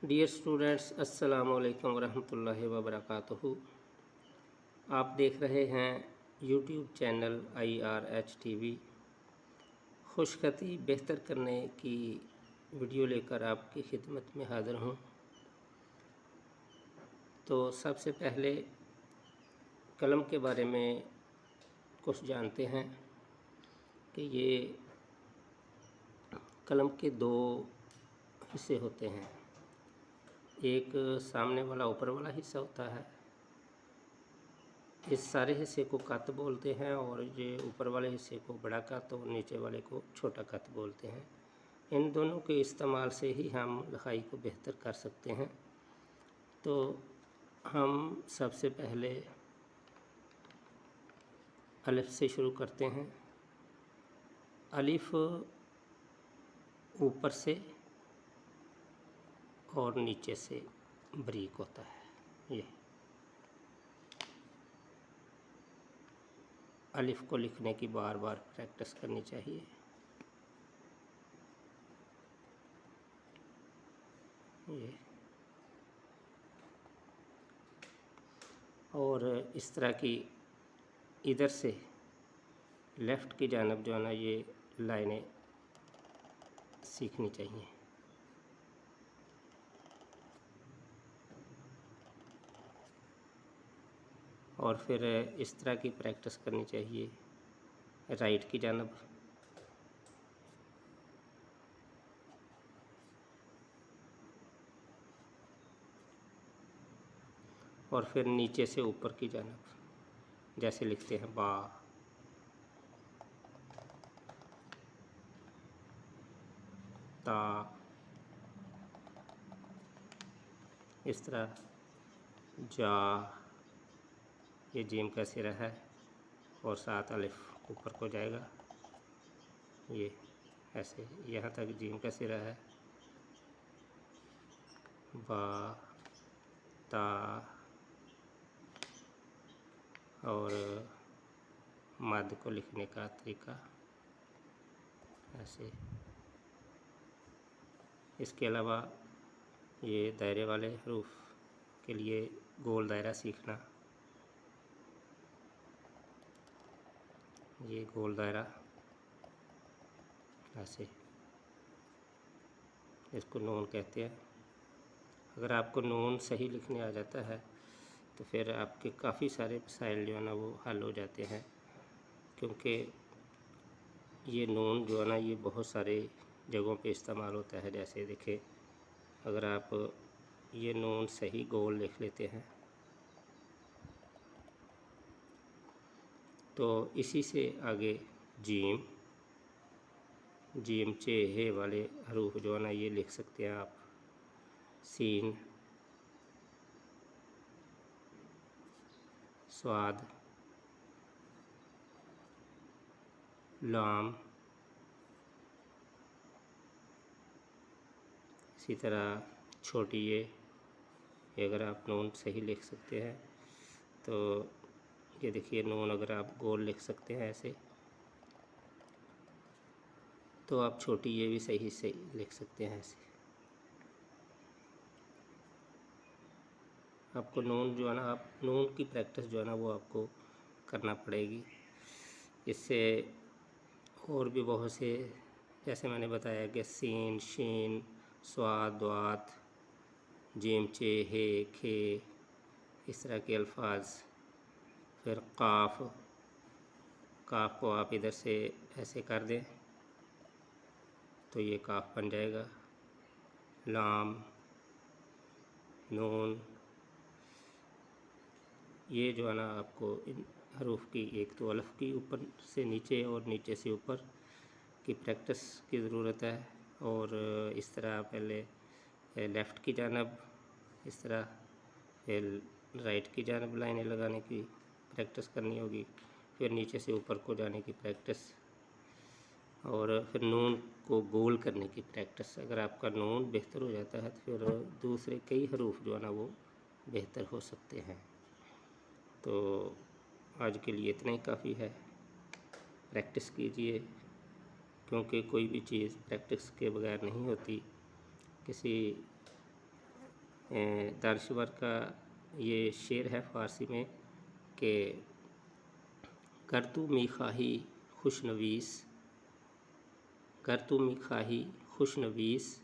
Dear students, अस्सलाम वालेकुम वरहमतुल्लाहि वबरकातुहू। आप देख रहे हैं यूट्यूब चैनल IRH TV। खुशखती बेहतर करने की वीडियो लेकर आपकी खिदमत में हाज़िर हूँ। तो सबसे पहले कलम के बारे में कुछ जानते हैं कि ये कलम के दो हिस्से होते हैं। एक सामने वाला ऊपर वाला हिस्सा होता है, इस सारे हिस्से को कत बोलते हैं, और ये ऊपर वाले हिस्से को बड़ा कत और नीचे वाले को छोटा कत बोलते हैं। इन दोनों के इस्तेमाल से ही हम लिखाई को बेहतर कर सकते हैं। तो हम सबसे पहले अलिफ से शुरू करते हैं। अलिफ ऊपर से और नीचे से बारीक होता है। ये अलिफ को लिखने की बार बार प्रैक्टिस करनी चाहिए। ये और इस तरह की इधर से लेफ़्ट की जानब जो है ना, ये लाइनें सीखनी चाहिए। और फिर इस तरह की प्रैक्टिस करनी चाहिए राइट की जानब। और फिर नीचे से ऊपर की जानब, जैसे लिखते हैं बा, ता, इस तरह जा, ये जीम का सिरा है और साथ अलिफ ऊपर को जाएगा। ये ऐसे यहाँ तक जीम का सिरा है। बा, ता और मद को लिखने का तरीका ऐसे। इसके अलावा ये दायरे वाले हरूफ के लिए गोल दायरा सीखना। ये गोल दायरा ऐसे, इसको नून कहते हैं। अगर आपको नून सही लिखने आ जाता है तो फिर आपके काफ़ी सारे मसाइल जो है ना वो हल हो जाते हैं, क्योंकि ये नून जो है ना ये बहुत सारे जगहों पे इस्तेमाल होता है। जैसे देखिए, अगर आप ये नून सही गोल लिख लेते हैं तो इसी से आगे जीम, जीम चे हे वाले हरूफ जो है ना ये लिख सकते हैं आप। सीन, स्वाद, लाम, इसी तरह छोटी ये अगर आप नून सही लिख सकते हैं तो ये देखिए नून अगर आप गोल लिख सकते हैं ऐसे, तो आप छोटी ये भी सही से लिख सकते हैं ऐसे। आपको नून जो है ना, आप नून की प्रैक्टिस जो है ना वो आपको करना पड़ेगी। इससे और भी बहुत से, जैसे मैंने बताया कि सीन, शीन, स्वाद, द्वात, जीम, चे, हे, खे, इस तरह के अल्फाज। फिर काफ, काफ को आप इधर से ऐसे कर दें तो ये काफ बन जाएगा। लाम, नून, ये जो है ना आपको इन हरूफ की, एक तो अलिफ की ऊपर से नीचे और नीचे से ऊपर की प्रैक्टिस की ज़रूरत है। और इस तरह पहले लेफ़्ट की जानब इस तरह, फिर राइट की जानब लाइनें लगाने की प्रैक्टिस करनी होगी, फिर नीचे से ऊपर को जाने की प्रैक्टिस, और फिर नून को गोल करने की प्रैक्टिस। अगर आपका नून बेहतर हो जाता है तो फिर दूसरे कई हरूफ जो है ना वो बेहतर हो सकते हैं। तो आज के लिए इतना ही काफ़ी है। प्रैक्टिस कीजिए, क्योंकि कोई भी चीज़ प्रैक्टिस के बगैर नहीं होती। किसी दानिश्वर का ये शेर है फ़ारसी में कि कर तू मी खाही खुशनवीस, कर तू मी खाही खुशनवीस,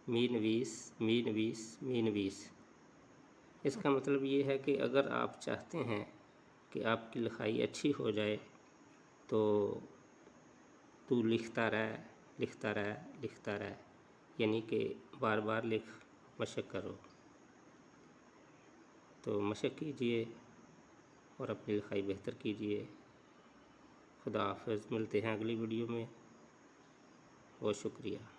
मी नवीस मी नवीस मी नवीस। इसका मतलब ये है कि अगर आप चाहते हैं कि आपकी लिखाई अच्छी हो जाए तो तू लिखता रह लिखता रह लिखता रह, यानी कि बार बार लिख, मशक करो। तो मशक कीजिए और अपनी लिखाई बेहतर कीजिए। खुदा हाफ़िज़। मिलते हैं अगली वीडियो में। बहुत शुक्रिया।